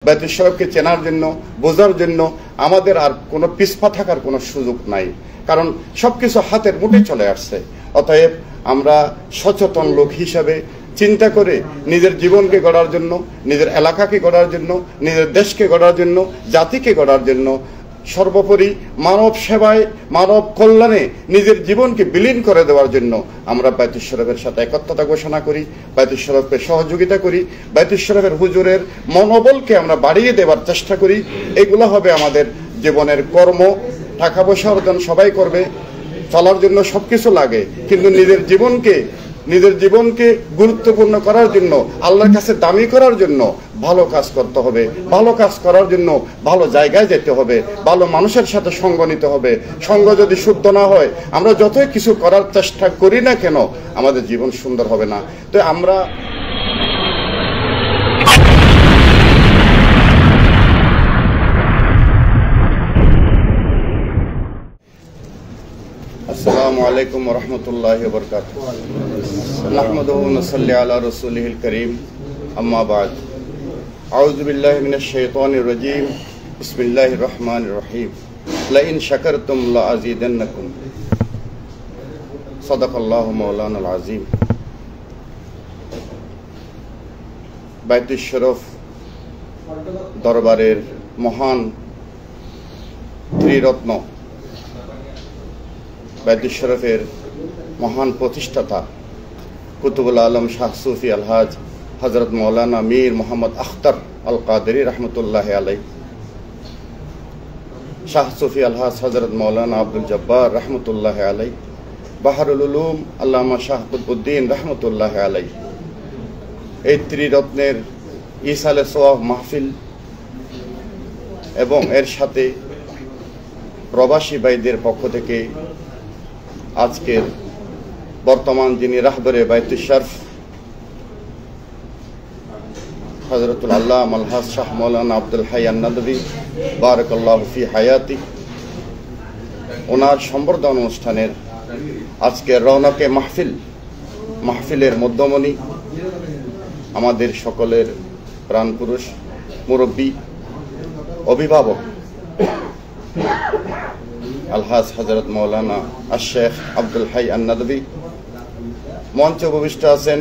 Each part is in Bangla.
বাইতুল শরীফকে চেনার জন্য, বোঝার জন্য আমাদের আর কোনো পিছপা থাকার কোনো সুযোগ নাই, কারণ সবকিছু হাতের মুঠে চলে আসছে। অতএব আমরা সচেতন লোক হিসাবে চিন্তা করে নিজের জীবনকে গড়ার জন্য, নিজের এলাকাকে গড়ার জন্য, নিজের দেশকে গড়ার জন্য, জাতিকে গড়ার জন্য, সর্বোপরি মানব সেবায়, মানব কল্যাণে নিজের জীবনকে বিলীন করে দেওয়ার জন্য আমরা বাইতুল শরীফের সাথে একত্রতা ঘোষণা করি, বাইতুল শরীফকে সহযোগিতা করি, বাইতুল শরীফের হুজুরের মনোবলকে আমরা বাড়িয়ে দেওয়ার চেষ্টা করি। এগুলো হবে আমাদের জীবনের কর্ম। টাকা পয়সা অর্জন সবাই করবে, চলার জন্য সবকিছু লাগে, কিন্তু নিজের জীবনকে গুরুত্বপূর্ণ করার জন্য, আল্লাহর কাছে দামি করার জন্য ভালো কাজ করতে হবে। ভালো কাজ করার জন্য ভালো জায়গায় যেতে হবে, ভালো মানুষের সাথে সঙ্গ নিতে হবে। সঙ্গ যদি শুদ্ধ না হয়, আমরা যতই কিছু করার চেষ্টা করি না কেন, আমাদের জীবন সুন্দর হবে না। তো আমরা আসসালামু আলাইকুম ওয়া রাহমাতুল্লাহি ওয়া বারাকাতুহু। নাহমাদুহু ওয়া নুসাল্লি আলা রাসূলিহিল কারীম, আম্মা বা'দ। আউযু বিল্লাহি মিনাশ শাইতানির রাজীম। বিসমিল্লাহির রহমানির রহিম। লা ইন শাকারতুম লা আযীদান্নাকুম। সাদাকাল্লাহু মাওলানাল আযীম। বাইতুল শরীফ দরবারের মহান ত্রিরত্ন, বাইতুল শরীফের মহান প্রতিষ্ঠাতা কুতুবুল আলম শাহ সুফি আলহাজ হযরত মাওলানা মীর মোহাম্মদ আখতার আল কাদেরী রহমতুল্লাহ আলাইহি, শাহ সুফি আলহাজ হযরত মাওলানা আব্দুল জব্বার রহমতুল্লাহ আলাইহি, বাহরুল উলুম আল্লামা শাহ কুতুবউদ্দিন রহমতুল্লাহ আলাইহি, এই ত্রিরত্নের ইসালে সোয়াব মাহফিল এবং এর সাথে প্রবাসী ভাইদের পক্ষ থেকে আজকের বর্তমান যিনি রাহবরে বাইতুল শরীফ হযরতুল আল্লামা আলহাজ শাহ মাওলানা আব্দুল হাই আন-নাদভী বারাকাল্লাহু ফি হায়াতি, ওনার সম্বর্ধনা অনুষ্ঠানের আজকের রৌনকে মাহফিলের মধ্যমণি, আমাদের সকলের প্রাণপুরুষ, মুরব্বী, অভিভাবক আলহাজ হযরত মাওলানা আশ-শেখ আব্দুল হাই আন-নাদভী। মঞ্চে উপবিষ্ট আছেন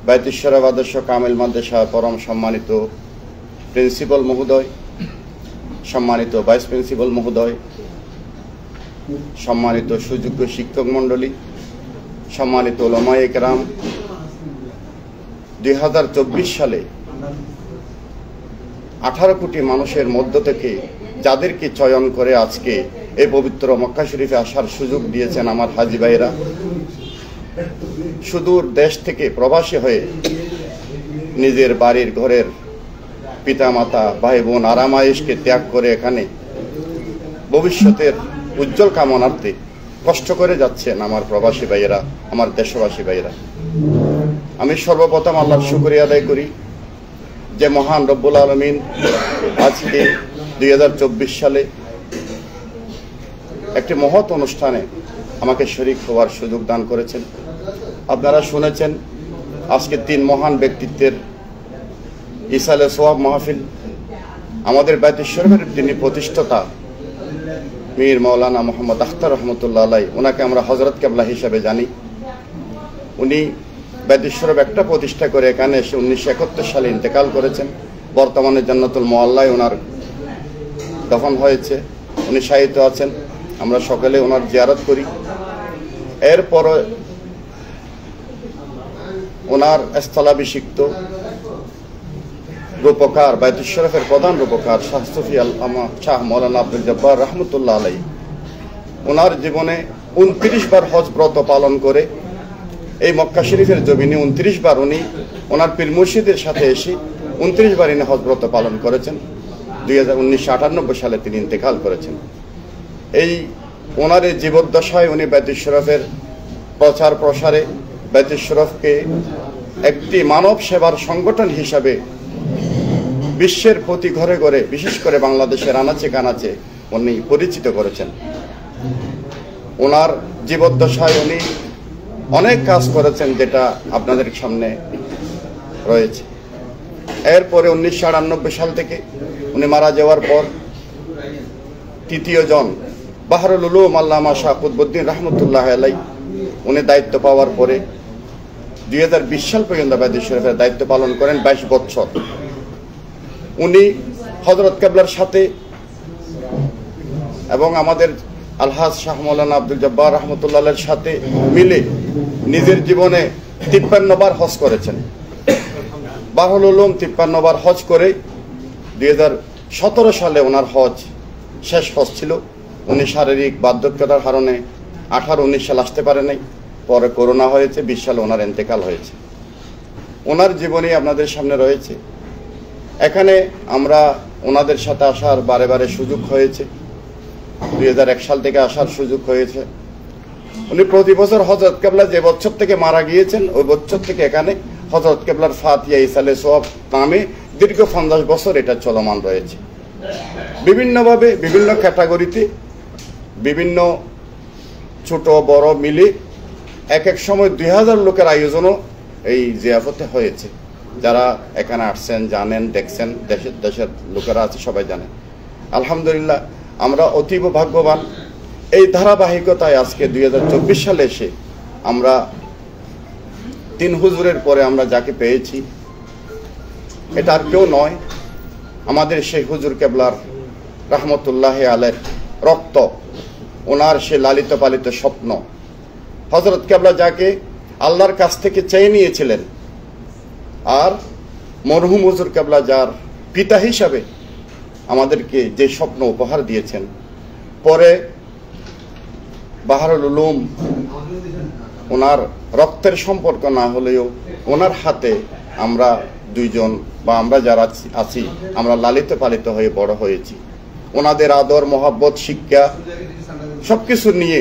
বাইতুল শরীফ আদর্শ কামিল মাদ্রাসার পরম সম্মানিত প্রিন্সিপাল মহোদয়, সম্মানিত ভাইস প্রিন্সিপাল মহোদয়, সম্মানিত সুযোগ্য শিক্ষক মণ্ডলী, সম্মানিত উলামায়ে কেরাম। 2024 সালে 18 কোটি মানুষের মধ্য থেকে যাদেরকে চয়ন করে আজকে এই পবিত্র মক্কা শরীফে আসার সুযোগ দিয়েছেন আমার হাজী ভাইরা, সুদূর দেশ থেকে প্রবাসী হয়ে নিজের বাড়ির ঘরের পিতামাতা, ভাই বোন, আরামায়েশকে ত্যাগ করে এখানে ভবিষ্যতের উজ্জ্বল কামনার্থে কষ্ট করে যাচ্ছেন আমার প্রবাসী ভাইয়েরা, আমার দেশবাসী ভাইয়েরা। আমি সর্বপ্রথম আল্লাহর শুকরিয়া আদায় করি যে মহান রব্বুল আলামিন আজকে 2024 সালে একটি মহৎ অনুষ্ঠানে আমাকে শরীক হওয়ার সুযোগ দান করেছেন। আপনারা শুনেছেন আজকে 3 মহান ব্যক্তিত্বের ইসালে সোয়াব মাহফিল। আমাদের বাইতুল শরীফের যিনি প্রতিষ্ঠাতা মীর মাওলানা মোহাম্মদ আখতার রহমতুল্লাহ আলাইহি, ওনাকে আমরা হযরত কেবলা হিসেবে জানি। উনি বাইতুল শরীফ একটা প্রতিষ্ঠা করে এখানে এসে 1971 সালে ইন্তেকাল করেছেন। বর্তমানে জান্নাতুল মুআল্লায় ওনার দফন হয়েছে, উনি শায়িত আছেন। আমরা সকলে ওনার জিয়ারত করি। এরপর ওনার স্থলাভিষিক্ত রূপকার, বাইতুল শরীফের প্রধান রূপকার শাহ সুফি আল্লামা শাহ মাওলানা আব্দুল জব্বার রহমতুল্লাহ আলাইহি, ওনার জীবনে 29 বার হজ ব্রত পালন করে এই মক্কা শরীফের জমিনে 29 বার উনি ওনার পীর মুর্শিদের সাথে এসে 29 বার ইনি হজ ব্রত পালন করেছেন। 1998 সালে তিনি ইন্তেকাল করেছেন। এই ওনার এই জীবদ্দশায় উনি বাইতুল শরীফের প্রচার প্রসারে, বাইতুল শরীফকে একটি মানব সেবার সংগঠন হিসাবে বিশ্বের প্রতি ঘরে ঘরে, বিশেষ করে বাংলাদেশের আনাচে কানাচে উনি পরিচিত করেছেন। ওনার জীবদ্দশায় উনি অনেক কাজ করেছেন যেটা আপনাদের সামনে রয়েছে। এরপরে 1998 সাল থেকে উনি মারা যাওয়ার পর তৃতীয় জন বাহরুল উলুম আল্লামা শাহ কুতুবউদ্দিন রহমতুল্লাহ আলাই উনি দায়িত্ব পাওয়ার পরে 2020 সাল পর্যন্ত বায়তুল শরীফের দায়িত্ব পালন করেন 22 বছর। উনি হযরত কেবলার সাথে এবং আমাদের আলহাজ শাহ মৌলানা আব্দুল জব্বার রহমতুল্লাহের সাথে মিলে নিজের জীবনে 53 বার হজ করেছেন। বাহরুল উলুম 53 বার হজ করে 2017 সালে ওনার হজ শেষ হজ ছিল। উনি শারীরিক বার্ধক্যতার কারণে 18-19 সাল আসতে পারে নাই, পরে করোনা হয়েছে, 20 সালে ওনার ইন্তেকাল হয়েছে। ওনার জীবনী আপনাদের সামনে রয়েছে। এখানে আমরা ওনাদের সাথে আসার বারে বারে সুযোগ হয়েছে, 2001 সাল থেকে আসার সুযোগ হয়েছে। উনি প্রতি বছর হযরত কেবলা যে বছর থেকে মারা গিয়েছেন ওই বছর থেকে এখানে হযরত কেবলার ফাতিহা ইসালে সওয়াব নামে দীর্ঘ 50 বছর এটা চলমান রয়েছে। বিভিন্নভাবে বিভিন্ন ক্যাটাগরিতে বিভিন্ন ছোট বড় মিলে এক এক সময় 2000 লোকের আয়োজনও এই জিয়াফতে হয়েছে। যারা এখানে আসছেন জানেন, দেখছেন, দেশের লোকেরা আছে সবাই জানেন। আলহামদুলিল্লাহ আমরা অতীব ভাগ্যবান। এই ধারাবাহিকতায় আজকে 2024 সালে এসে আমরা 3 হুজুরের পরে আমরা যাকে পেয়েছি এটা আর কেউ নয়, আমাদের সেই হুজুর কেবলার রহমতুল্লাহ আলাইহির রক্ত, ওনার সে লালিত পালিত স্বপ্ন। হযরত কেবলা যাকে আল্লাহর কাছ থেকে চেয়ে নিয়েছিলেন, আর মরহুম হুজুর কেবলা যার পিতা হিসাবে আমাদেরকে যে স্বপ্ন উপহার দিয়েছেন, পরে বাহরুল উলুম ওনার রক্তের সম্পর্ক না হলেও ওনার হাতে আমরা দুইজন বা আমরা যারা আছি আমরা লালিত পালিত হয়ে বড় হয়েছি। ওনাদের আদর, মহব্বত, শিক্ষা সবকিছু নিয়ে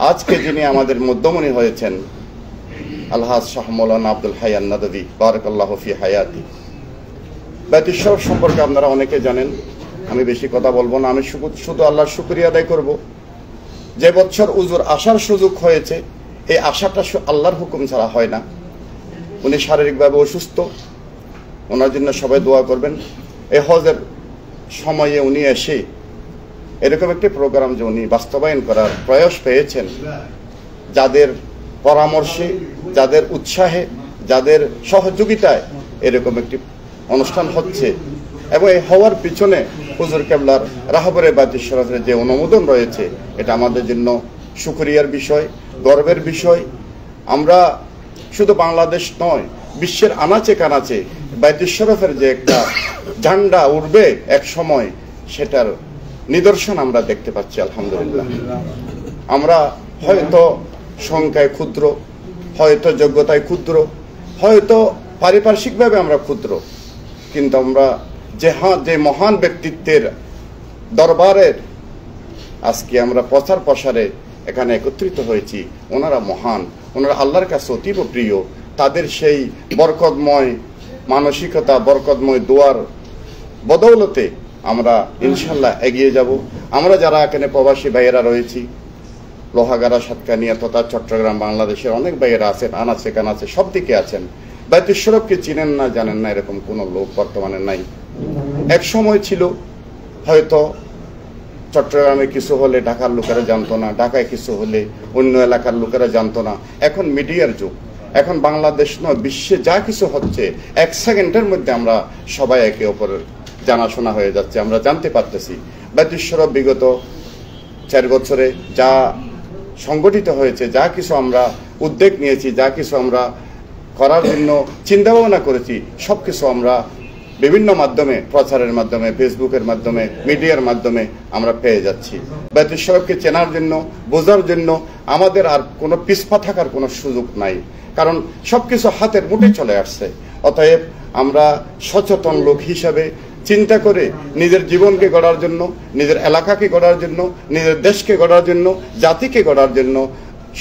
আজকে যিনি আমাদের মধ্যমণি হয়েছেন আলহাজ শাহ মৌলানা আব্দুল হাই আন-নাদভী বারাকাল্লাহু ফি হায়াতি। বায়তুল শরীফ সম্পর্কে আপনারা অনেকে জানেন, আমি বেশি কথা বলবো না। আমি শুধু আল্লাহর শুকরিয়া আদায় করব যে বছর হুজুর আসার সুযোগ হয়েছে, এই আশাটা আল্লাহর হুকুম ছাড়া হয় না। উনি শারীরিকভাবে অসুস্থ, ওনার জন্য সবাই দোয়া করবেন। এই হজের সময়ে উনি এসে এরকম একটি প্রোগ্রাম যে উনি বাস্তবায়ন করার প্রয়াস পেয়েছেন, যাদের পরামর্শে, যাদের উৎসাহে, যাদের সহযোগিতায় এরকম একটি অনুষ্ঠান হচ্ছে, এবং এই হওয়ার পিছনে হুজুর কেবলার রাহবরে বায়তুল শরীফের যে অনুমোদন রয়েছে, এটা আমাদের জন্য শুকরিয়ার বিষয়, গর্বের বিষয়। আমরা শুধু বাংলাদেশ নয়, বিশ্বের আনাচে কানাচে বায়তুল শরীফের যে একটা ঝান্ডা উঠবে এক সময়, সেটার নিদর্শন আমরা দেখতে পাচ্ছি আলহামদুলিল্লাহ। আমরা হয়তো সংখ্যায় ক্ষুদ্র, হয়তো যোগ্যতায় ক্ষুদ্র, হয়তো পারিপার্শ্বিকভাবে আমরা ক্ষুদ্র, কিন্তু আমরা যে মহান ব্যক্তিত্বের দরবারের আজকে আমরা প্রচার প্রসারে এখানে একত্রিত হয়েছি, ওনারা মহান, ওনারা আল্লাহর কাছে অতীব প্রিয়। তাদের সেই বরকতময় মানসিকতা, বরকতময় দোয়ার বদৌলতে আমরা ইনশাল্লাহ এগিয়ে যাব। আমরা যারা এখানে প্রবাসী ভাইয়েরা রয়েছি, লোহাগাড়া, সাতকানিয়া তথা চট্টগ্রাম, বাংলাদেশের অনেক ভাইয়েরা আছেন, আনাচে কানাচে সব দিকে আছেন। বায়তুল শরীফকে চিনেন না, জানেন না এরকম কোনো লোক বর্তমানে নাই। এক সময় ছিল হয়তো চট্টগ্রামে কিছু হলে ঢাকার লোকেরা জানতো না, ঢাকায় কিছু হলে অন্য এলাকার লোকেরা জানতো না। এখন মিডিয়ার যুগ, এখন বাংলাদেশ নয়, বিশ্বে যা কিছু হচ্ছে 1 সেকেন্ডের মধ্যে আমরা সবাই একে অপরের জানাশোনা হয়ে যাচ্ছে, আমরা জানতে পারতেছি। বায়তুল শরীফ বিগত 4 বছরে যা সংগঠিত হয়েছে, যা কিছু আমরা উদ্যোগ নিয়েছি, যা কিছু আমরা করার জন্য চিন্তা ভাবনা করেছি, সব কিছু আমরা বিভিন্ন মাধ্যমে, প্রচারের মাধ্যমে, ফেসবুকের মাধ্যমে, মিডিয়ার মাধ্যমে আমরা পেয়ে যাচ্ছি। বায়তুল শরীফকে চেনার জন্য, বোঝার জন্য আমাদের আর কোনো পিছপা থাকার কোনো সুযোগ নাই, কারণ সবকিছু হাতের মুঠে চলে আসছে। অতএব আমরা সচেতন লোক হিসাবে চিন্তা করে নিজের জীবনকে গড়ার জন্য, নিজের এলাকাকে গড়ার জন্য, নিজের দেশকে গড়ার জন্য, জাতিকে গড়ার জন্য,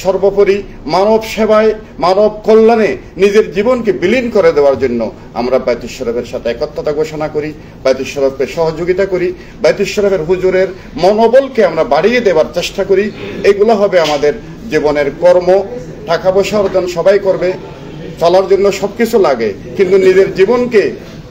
সর্বোপরি মানব সেবায়, মানব কল্যাণে নিজের জীবনকে বিলীন করে দেওয়ার জন্য আমরা বায়তুল শরীফের সাথে একত্রতা ঘোষণা করি, বায়তুল শরীফকে সহযোগিতা করি, বায়তুল শরীফের হুজুরের মনোবলকে আমরা বাড়িয়ে দেওয়ার চেষ্টা করি। এগুলো হবে আমাদের জীবনের কর্ম। টাকা পয়সা অর্জন সবাই করবে, চলার জন্য সবকিছু লাগে, কিন্তু নিজের জীবনকে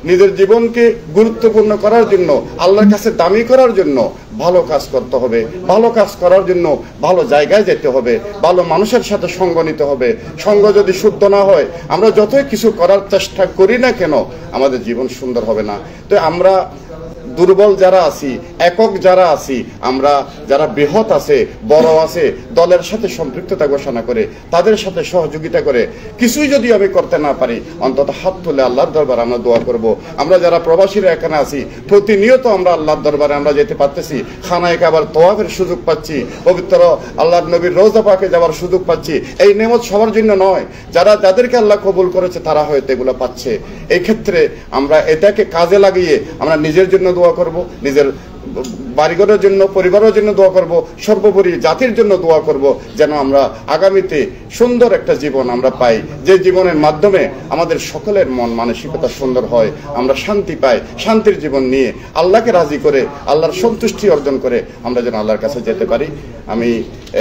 নিজের জীবনকে গুরুত্বপূর্ণ করার জন্য, আল্লাহর কাছে দামি করার জন্য ভালো কাজ করতে হবে। ভালো কাজ করার জন্য ভালো জায়গায় যেতে হবে, ভালো মানুষের সাথে সঙ্গ নিতে হবে। সঙ্গ যদি শুদ্ধ না হয়, আমরা যতই কিছু করার চেষ্টা করি না কেন, আমাদের জীবন সুন্দর হবে না। তো আমরা দুর্বল যারা আছি, একক যারা আছি, আমরা যারা বৃহৎ আছে, বড় আছে, দলের সাথে সম্পৃক্ততা ঘোষণা করে, তাদের সাথে সহযোগিতা করে কিছুই যদি আমি করতে না পারি, অন্তত হাত তুলে আল্লাহর দরবারে আমরা দোয়া করব। আমরা যারা প্রবাসীরা এখানে আছি, প্রতিনিয়ত আমরা আল্লাহর দরবারে আমরা যেতে পারতেছি, খানায় কাবার তওয়াফের সুযোগ পাচ্ছি, পবিত্র আল্লাহর নবীর রওজা পাকে যাওয়ার সুযোগ পাচ্ছি। এই নেমত সবার জন্য নয়, যাদেরকে আল্লাহ কবুল করেছে তারা হয়তো এগুলো পাচ্ছে। এই ক্ষেত্রে আমরা এটাকে কাজে লাগিয়ে আমরা নিজের জন্য দোয়া করব, নিজের বাড়িঘরের জন্য, পরিবারের জন্য দোয়া করব, সর্বোপরি জাতির জন্য দোয়া করব, যেন আমরা আগামীতে সুন্দর একটা জীবন আমরা পাই, যে জীবনের মাধ্যমে আমাদের সকলের মন মানসিকতা সুন্দর হয়, আমরা শান্তি পাই। শান্তির জীবন নিয়ে আল্লাহকে রাজি করে, আল্লাহর সন্তুষ্টি অর্জন করে আমরা যেন আল্লাহর কাছে যেতে পারি। আমি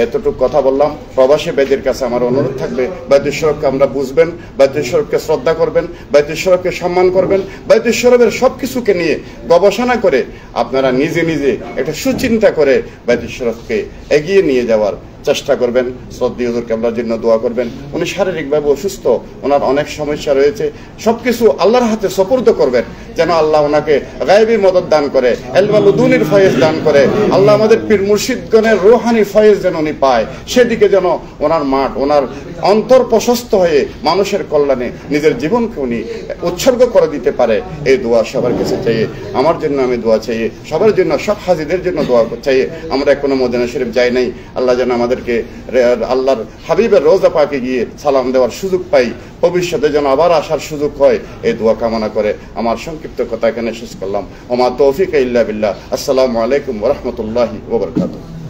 এতটুকু কথা বললাম। প্রবাসী ভাইদের কাছে আমার অনুরোধ থাকবে, বাইতুল শরীফকে আমরা বুঝবেন, বাইতুল শরীফকে শ্রদ্ধা করবেন, বাইতুল শরীফকে সম্মান করবেন, বাইতুল শরীফের সবকিছুকে নিয়ে গবেষণা করে আপনারা নিজে নিজে একটা সুচিন্তা করে বাইতুল শরীফকে এগিয়ে নিয়ে যাওয়ার চেষ্টা করবেন। শ্রদ্ধেয় হুজুরকে আমরা জন্য দোয়া করবেন। উনি শারীরিকভাবে অসুস্থ, ওনার অনেক সমস্যা রয়েছে, সবকিছু আল্লাহর হাতে সুপুর্দ করবেন, যেন আল্লাহ ওনাকে গায়বী মদদ দান করে, এলমালুদুনির ফয়েজ দান করে। আল্লাহ আমাদের পীর মুর্শিদগণের রূহানি ফয়েজ যেন উনি পায়, সেদিকে যেন ওনার মাঠ, ওনার অন্তর প্রশস্ত হয়ে মানুষের কল্যাণে নিজের জীবনকে উনি উৎসর্গ করে দিতে পারে। এই দোয়া সবার কাছে চাইয়ে, আমার জন্য আমি দোয়া চাইয়ে, সবার জন্য, সব হাজিদের জন্য দোয়া চাইয়ে। আমরা কোনো মদিনা শরীফ যাই নাই, আল্লাহ যেন আমাদেরকে আল্লাহর হাবিবের রওজা পাকে গিয়ে সালাম দেওয়ার সুযোগ পাই, ভবিষ্যতে যেন আবার আসার সুযোগ হয়, এই দোয়া কামনা করে আমার সংক্ষিপ্ত কথা এখানে শেষ করলাম। ওমা তৌফিক ইল্লা বিল্লাহ। আসসালামু আলাইকুম ওয়া রাহমাতুল্লাহি ওয়া বারাকাতুহু।